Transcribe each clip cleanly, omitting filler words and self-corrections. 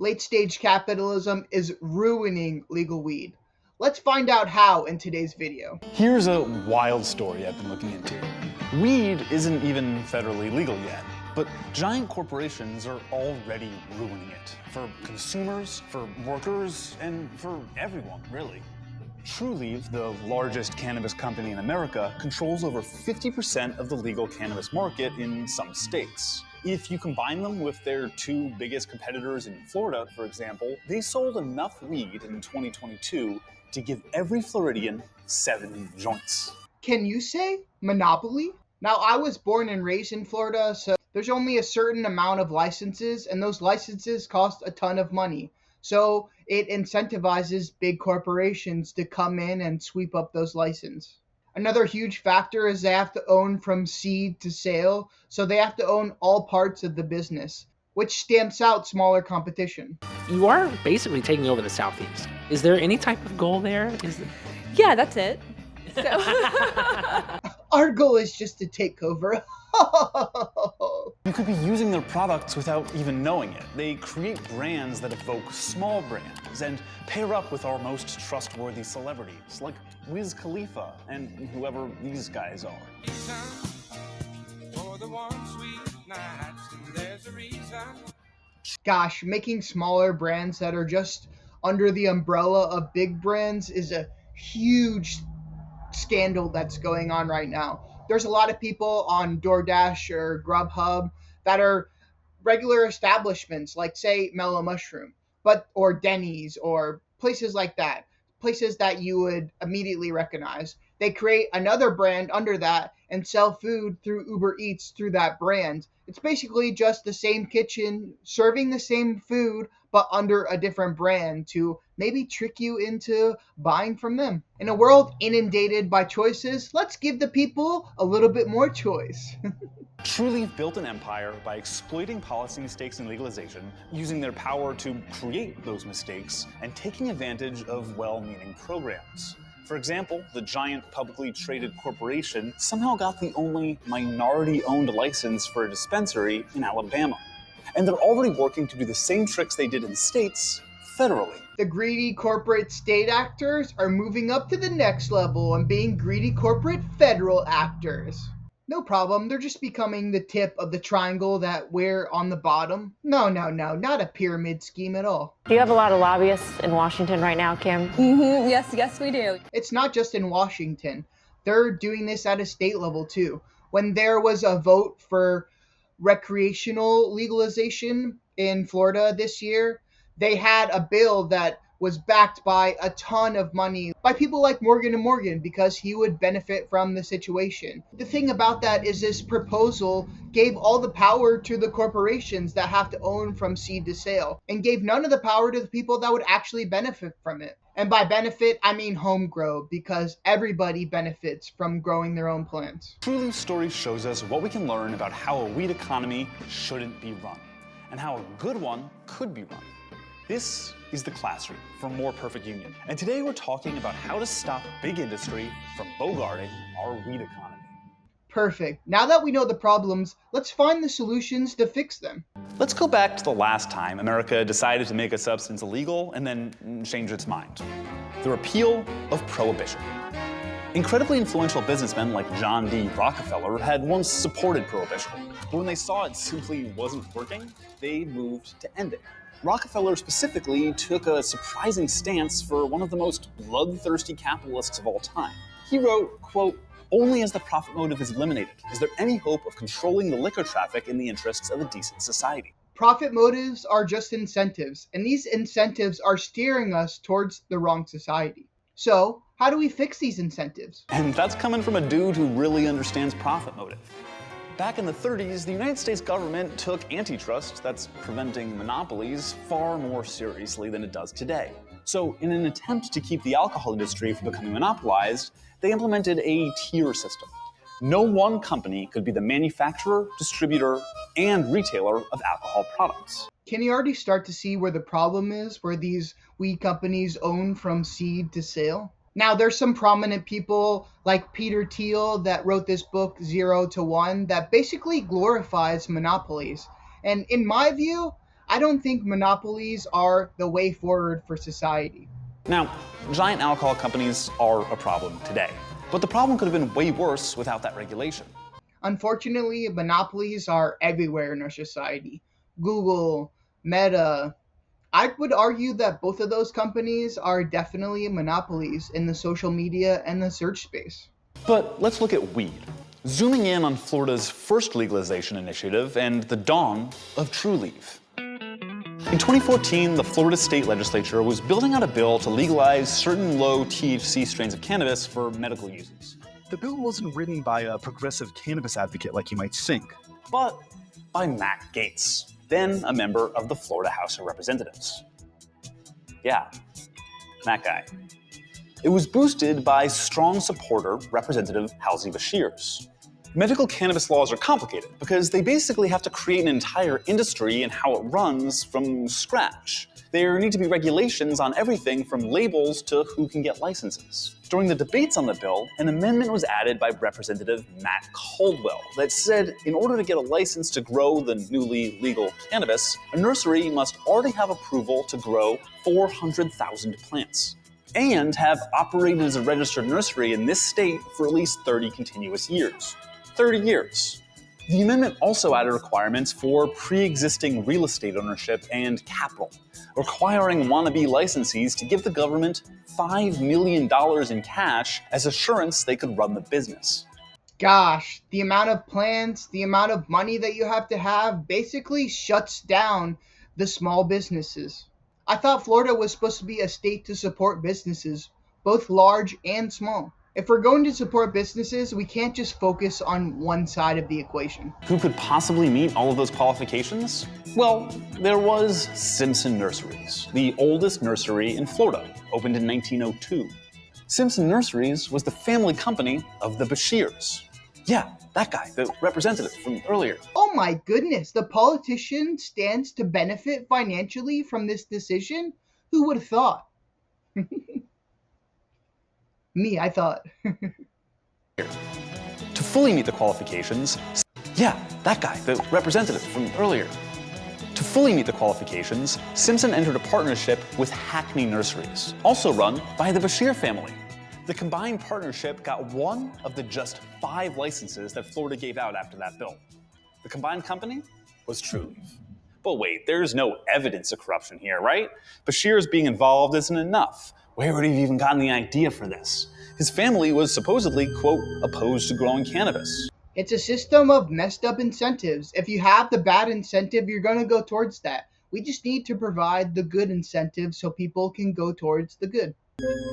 Late-stage capitalism is ruining legal weed. Let's find out how in today's video. Here's a wild story I've been looking into. Weed isn't even federally legal yet, but giant corporations are already ruining it. For consumers, for workers, and for everyone, really. Trulieve, the largest cannabis company in America, controls over 50% of the legal cannabis market in some states. If you combine them with their two biggest competitors in Florida, for example, they sold enough weed in 2022 to give every Floridian 7 joints. Can you say monopoly? Now, I was born and raised in Florida, so there's only a certain amount of licenses, and those licenses cost a ton of money. So it incentivizes big corporations to come in and sweep up those licenses. Another huge factor is they have to own from seed to sale, so they have to own all parts of the business, which stamps out smaller competition. You are basically taking over the Southeast. Is there any type of goal there? Yeah, that's it. So Our goal is just to take over. You could be using their products without even knowing it. They create brands that evoke small brands and pair up with our most trustworthy celebrities, like Wiz Khalifa and whoever these guys are. Gosh, making smaller brands that are just under the umbrella of big brands is a huge scandal that's going on right now. There's a lot of people on DoorDash or Grubhub that are regular establishments, like say Mellow Mushroom, or Denny's or places like that, places that you would immediately recognize. They create another brand under that and sell food through Uber Eats through that brand. It's basically just the same kitchen serving the same food, but under a different brand to maybe trick you into buying from them. In a world inundated by choices, let's give the people a little bit more choice. Trulieve built an empire by exploiting policy mistakes in legalization, using their power to create those mistakes, and taking advantage of well-meaning programs. For example, the giant publicly traded corporation somehow got the only minority-owned license for a dispensary in Alabama. And they're already working to do the same tricks they did in states federally. The greedy corporate state actors are moving up to the next level and being greedy corporate federal actors. No problem, they're just becoming the tip of the triangle that we're on the bottom. No, not a pyramid scheme at all. do you have a lot of lobbyists in Washington right now, Kim? Yes, we do. It's not just in Washington. They're doing this at a state level too. When there was a vote for recreational legalization in Florida this year, they had a bill that was backed by a ton of money by people like Morgan & Morgan because he would benefit from the situation. The thing about that is this proposal gave all the power to the corporations that have to own from seed to sale and gave none of the power to the people that would actually benefit from it. And by benefit, I mean home grow, because everybody benefits from growing their own plants. Trulieve's story shows us what we can learn about how a weed economy shouldn't be run, and how a good one could be run. This is The Classroom for More Perfect Union. And today we're talking about how to stop big industry from bogarting our weed economy. Perfect. Now that we know the problems, let's find the solutions to fix them. Let's go back to the last time America decided to make a substance illegal and then change its mind. The repeal of prohibition. Incredibly influential businessmen like John D. Rockefeller had once supported prohibition, but when they saw it simply wasn't working, they moved to end it. Rockefeller specifically took a surprising stance for one of the most bloodthirsty capitalists of all time. He wrote, quote, "Only as the profit motive is eliminated is there any hope of controlling the liquor traffic in the interests of a decent society." Profit motives are just incentives, and these incentives are steering us towards the wrong society. So, how do we fix these incentives? And that's coming from a dude who really understands profit motive. Back in the 30s, the United States government took antitrust, that's preventing monopolies, far more seriously than it does today. So in an attempt to keep the alcohol industry from becoming monopolized, they implemented a tier system. No one company could be the manufacturer, distributor, and retailer of alcohol products. Can you already start to see where the problem is, where these weed companies own from seed to sale? Now, there's some prominent people like Peter Thiel that wrote this book, 0 to 1, that basically glorifies monopolies. And in my view, I don't think monopolies are the way forward for society. Now, giant alcohol companies are a problem today, but the problem could have been way worse without that regulation. Unfortunately, monopolies are everywhere in our society. Google, Meta. I would argue that both of those companies are definitely monopolies in the social media and the search space. But let's look at weed. Zooming in on Florida's first legalization initiative and the dawn of Trulieve. In 2014, the Florida state legislature was building out a bill to legalize certain low THC strains of cannabis for medical uses. The bill wasn't written by a progressive cannabis advocate like you might think. But by Matt Gaetz, then a member of the Florida House of Representatives. Yeah, that guy. It was boosted by strong supporter Representative Halsey Beshears. Medical cannabis laws are complicated because they basically have to create an entire industry and how it runs from scratch. There need to be regulations on everything from labels to who can get licenses. During the debates on the bill, an amendment was added by Representative Matt Caldwell that said in order to get a license to grow the newly legal cannabis, a nursery must already have approval to grow 400,000 plants and have operated as a registered nursery in this state for at least 30 continuous years. 30 years. The amendment also added requirements for pre-existing real estate ownership and capital, requiring wannabe licensees to give the government $5 million in cash as assurance they could run the business. Gosh, the amount of plans, the amount of money that you have to have basically shuts down the small businesses. I thought Florida was supposed to be a state to support businesses, both large and small. If we're going to support businesses, we can't just focus on one side of the equation. Who could possibly meet all of those qualifications? Well, there was Simpson Nurseries, the oldest nursery in Florida, opened in 1902. Simpson Nurseries was the family company of the Beshears. Yeah, that guy, the representative from earlier. Oh my goodness, the politician stands to benefit financially from this decision? Who would have thought? Me, I thought. To fully meet the qualifications, yeah, that guy, the representative from earlier. To fully meet the qualifications, Simpson entered a partnership with Hackney Nurseries, also run by the Beshear family. The combined partnership got one of the just 5 licenses that Florida gave out after that bill. The combined company was Trulieve. But wait, there's no evidence of corruption here, right? Beshears being involved isn't enough. Where would he have even gotten the idea for this? His family was supposedly, quote, opposed to growing cannabis. It's a system of messed up incentives. If you have the bad incentive, you're going to go towards that. We just need to provide the good incentive so people can go towards the good.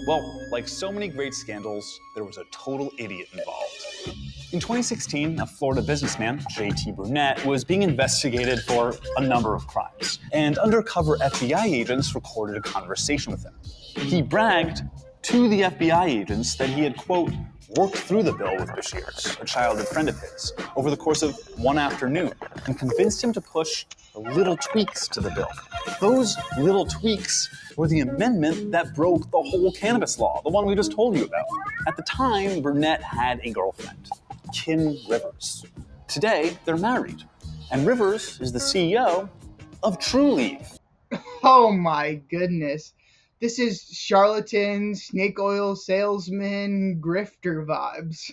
Well, like so many great scandals, there was a total idiot involved. In 2016, a Florida businessman, J.T. Brunette, was being investigated for a number of crimes, and undercover FBI agents recorded a conversation with him. He bragged to the FBI agents that he had, quote, worked through the bill with Beshears, a childhood friend of his, over the course of one afternoon, and convinced him to push little tweaks to the bill. Those little tweaks were the amendment that broke the whole cannabis law, the one we just told you about. At the time, Burnett had a girlfriend, Kim Rivers. Today, they're married, and Rivers is the CEO of Trulieve. Oh my goodness. This is charlatan, snake oil salesman, grifter vibes.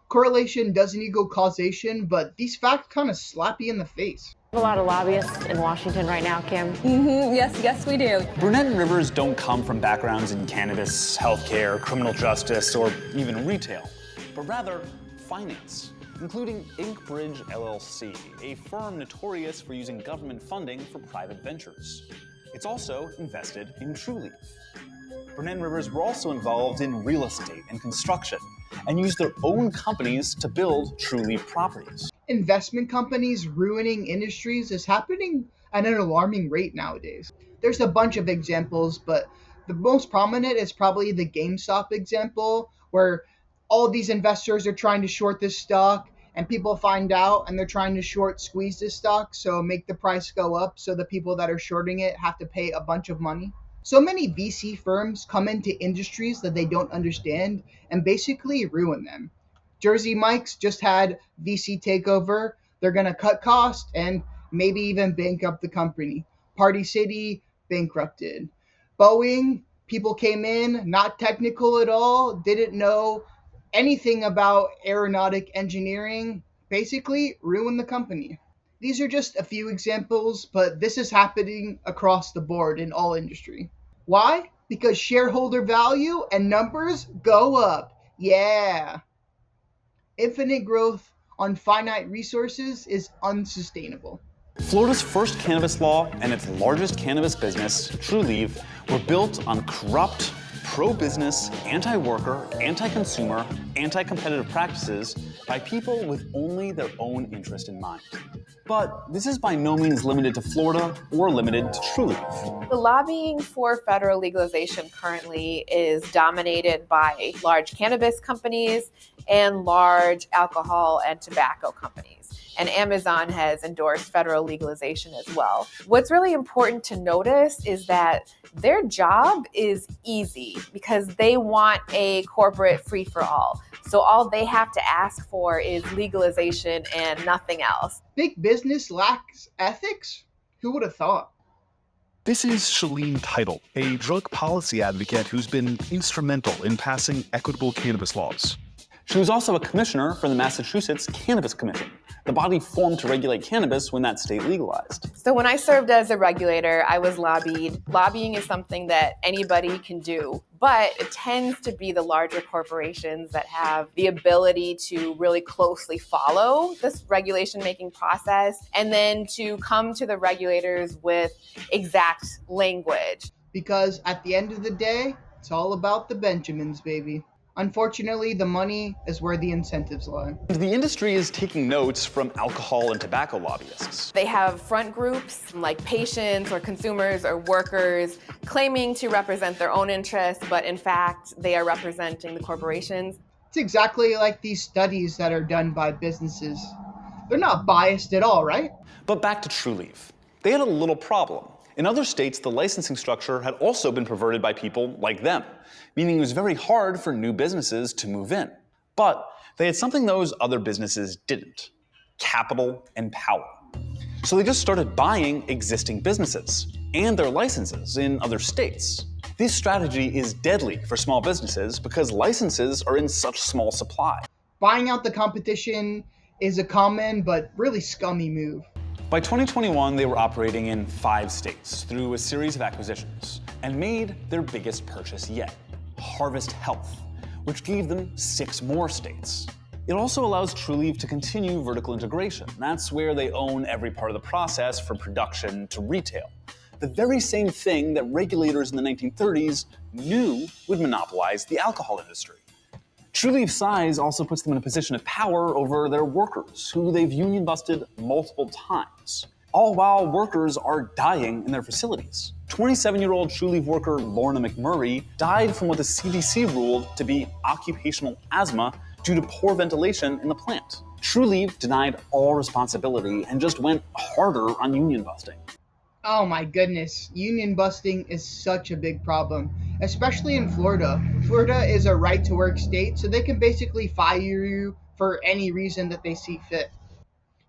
Correlation doesn't equal causation, but these facts kind of slap you in the face. A lot of lobbyists in Washington right now, Kim. Yes, we do. Burnett and Rivers don't come from backgrounds in cannabis, healthcare, criminal justice, or even retail, but rather finance, including Inkbridge LLC, a firm notorious for using government funding for private ventures. It's also invested in Trulieve. Burnett and Rivers were also involved in real estate and construction, and used their own companies to build Trulieve properties. Investment companies ruining industries is happening at an alarming rate nowadays. There's a bunch of examples, but the most prominent is probably the GameStop example, where all these investors are trying to short this stock, and people find out and they're trying to short squeeze this stock, so make the price go up so the people that are shorting it have to pay a bunch of money. So many VC firms come into industries that they don't understand and basically ruin them. Jersey Mike's just had VC takeover. They're going to cut costs and maybe even bankrupt the company. Party City, bankrupted. Boeing, people came in, not technical at all, didn't know anything about aeronautic engineering, basically ruined the company. These are just a few examples, but this is happening across the board in all industry. Why? Because shareholder value and numbers go up. Yeah. Infinite growth on finite resources is unsustainable. Florida's first cannabis law and its largest cannabis business, Trulieve, were built on corrupt, pro-business, anti-worker, anti-consumer, anti-competitive practices by people with only their own interest in mind. But this is by no means limited to Florida or limited to Trulieve. The lobbying for federal legalization currently is dominated by large cannabis companies and large alcohol and tobacco companies. And Amazon has endorsed federal legalization as well. What's really important to notice is that their job is easy because they want a corporate free-for-all. So all they have to ask for is legalization and nothing else. Big business lacks ethics? Who would have thought? This is Shalene Title, a drug policy advocate who's been instrumental in passing equitable cannabis laws. She was also a commissioner for the Massachusetts Cannabis Commission, the body formed to regulate cannabis when that state legalized. So when I served as a regulator, I was lobbied. Lobbying is something that anybody can do, but it tends to be the larger corporations that have the ability to really closely follow this regulation-making process and then to come to the regulators with exact language. Because at the end of the day, it's all about the Benjamins, baby. Unfortunately, the money is where the incentives lie. The industry is taking notes from alcohol and tobacco lobbyists. They have front groups like patients or consumers or workers claiming to represent their own interests, but in fact, they are representing the corporations. It's exactly like these studies that are done by businesses. They're not biased at all, right? But back to Trulieve. They had a little problem. In other states, the licensing structure had also been perverted by people like them, meaning it was very hard for new businesses to move in. But they had something those other businesses didn't: capital and power. So they just started buying existing businesses and their licenses in other states. This strategy is deadly for small businesses because licenses are in such small supply. Buying out the competition is a common but really scummy move. By 2021, they were operating in 5 states through a series of acquisitions and made their biggest purchase yet, Harvest Health, which gave them 6 more states. It also allows Trulieve to continue vertical integration. That's where they own every part of the process from production to retail. The very same thing that regulators in the 1930s knew would monopolize the alcohol industry. Trulieve's size also puts them in a position of power over their workers, who they've union busted multiple times, all while workers are dying in their facilities. 27-year-old Trulieve worker Lorna McMurray died from what the CDC ruled to be occupational asthma due to poor ventilation in the plant. Trulieve denied all responsibility and just went harder on union busting. Oh my goodness, union busting is such a big problem, especially in Florida. Florida is a right-to-work state, so they can basically fire you for any reason that they see fit,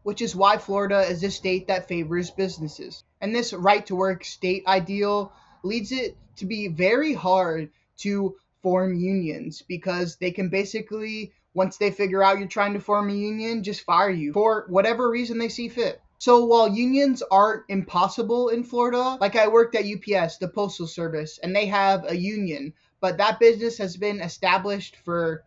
which is why Florida is a state that favors businesses. And this right-to-work state ideal leads it to be very hard to form unions because they can basically, once they figure out you're trying to form a union, just fire you for whatever reason they see fit. So while unions aren't impossible in Florida, like I worked at UPS, the Postal Service, and they have a union, but that business has been established for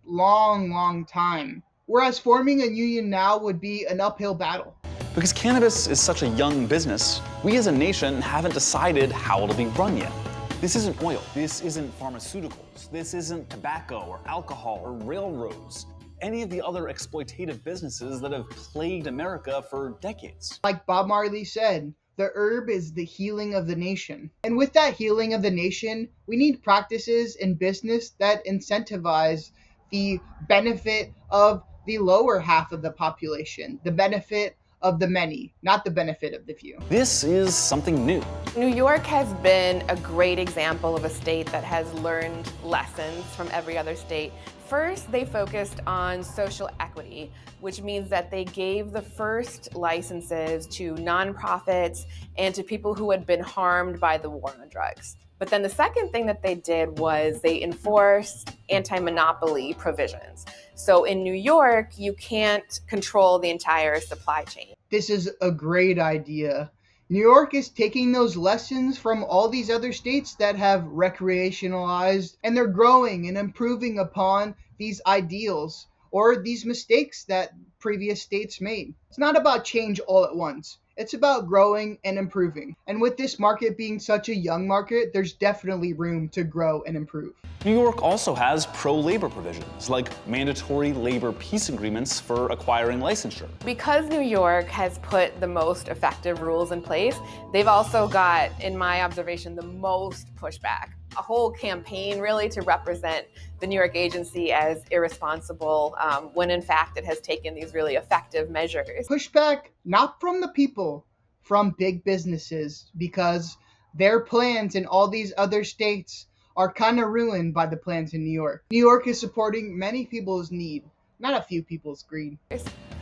long time. Whereas forming a union now would be an uphill battle. Because cannabis is such a young business, we as a nation haven't decided how it'll be run yet. This isn't oil, this isn't pharmaceuticals, this isn't tobacco or alcohol or railroads, any of the other exploitative businesses that have plagued America for decades. Like Bob Marley said, the herb is the healing of the nation. And with that healing of the nation, we need practices in business that incentivize the benefit of the lower half of the population, the benefit of the many, not the benefit of the few. This is something new. New York has been a great example of a state that has learned lessons from every other state. first, they focused on social equity, which means that they gave the first licenses to nonprofits and to people who had been harmed by the war on drugs. But then the second thing that they did was they enforced anti-monopoly provisions. So in New York, you can't control the entire supply chain. This is a great idea. New York is taking those lessons from all these other states that have recreationalized, and they're growing and improving upon these ideals or these mistakes that previous states made. It's not about change all at once. It's about growing and improving. And with this market being such a young market, there's definitely room to grow and improve. New York also has pro-labor provisions, like mandatory labor peace agreements for acquiring licensure. Because New York has put the most effective rules in place, they've also got, in my observation, the most pushback. A whole campaign really to represent the New York agency as irresponsible when in fact it has taken these really effective measures. Pushback not from the people, from big businesses, because their plans in all these other states are kind of ruined by the plans in New York. New York is supporting many people's need, not a few people's greed.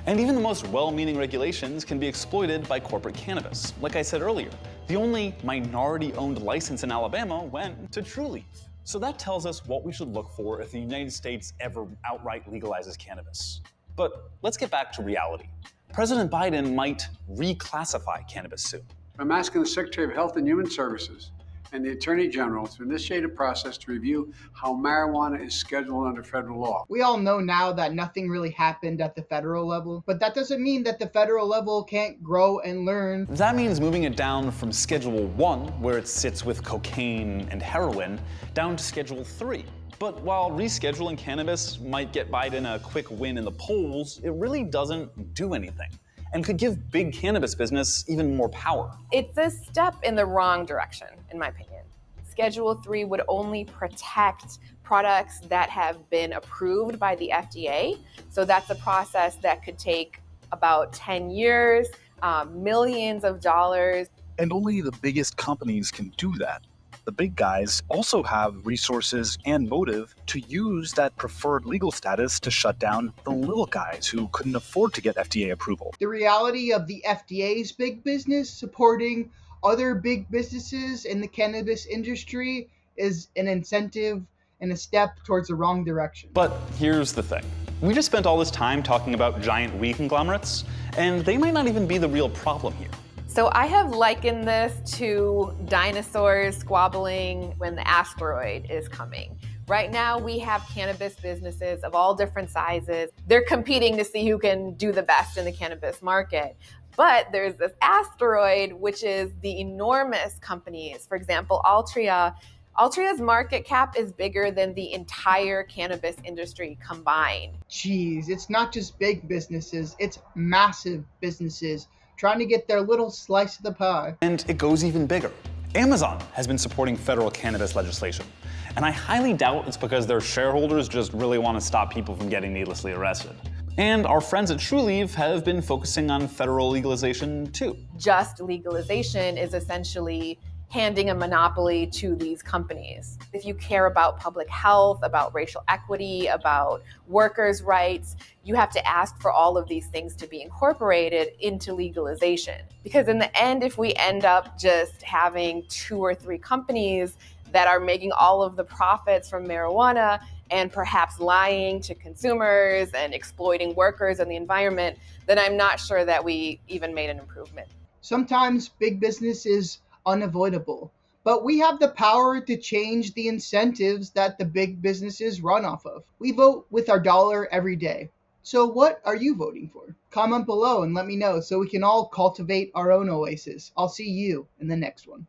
And even the most well-meaning regulations can be exploited by corporate cannabis. Like I said earlier, the only minority-owned license in Alabama went to Trulieve. So that tells us what we should look for if the United States ever outright legalizes cannabis. But let's get back to reality. President Biden might reclassify cannabis soon. I'm asking the Secretary of Health and Human Services and the Attorney General to initiate a process to review how marijuana is scheduled under federal law. We all know now that nothing really happened at the federal level, but that doesn't mean that the federal level can't grow and learn. That means moving it down from Schedule 1, where it sits with cocaine and heroin, down to Schedule 3. But while rescheduling cannabis might get Biden a quick win in the polls, it really doesn't do anything, and could give big cannabis business even more power. It's a step in the wrong direction, in my opinion. Schedule 3 would only protect products that have been approved by the FDA. So that's a process that could take about 10 years, millions of dollars. And only the biggest companies can do that. The big guys also have resources and motive to use that preferred legal status to shut down the little guys who couldn't afford to get FDA approval. The reality of the FDA's big business supporting other big businesses in the cannabis industry is an incentive and a step towards the wrong direction. But here's the thing. We just spent all this time talking about giant weed conglomerates, and they might not even be the real problem here. So I have likened this to dinosaurs squabbling when the asteroid is coming. Right now, we have cannabis businesses of all different sizes. They're competing to see who can do the best in the cannabis market. But there's this asteroid, which is the enormous companies. For example, Altria. Altria's market cap is bigger than the entire cannabis industry combined. Jeez, it's not just big businesses, it's massive businesses trying to get their little slice of the pie. And it goes even bigger. Amazon has been supporting federal cannabis legislation, and I highly doubt it's because their shareholders just really want to stop people from getting needlessly arrested. And our friends at Trulieve have been focusing on federal legalization too. Just legalization is essentially handing a monopoly to these companies. If you care about public health, about racial equity, about workers' rights, you have to ask for all of these things to be incorporated into legalization. Because in the end, if we end up just having 2 or 3 companies that are making all of the profits from marijuana and perhaps lying to consumers and exploiting workers and the environment, then I'm not sure that we even made an improvement. Sometimes big business is unavoidable, but we have the power to change the incentives that the big businesses run off of. We vote with our dollar every day. So what are you voting for? Comment below and let me know so we can all cultivate our own oasis. I'll see you in the next one.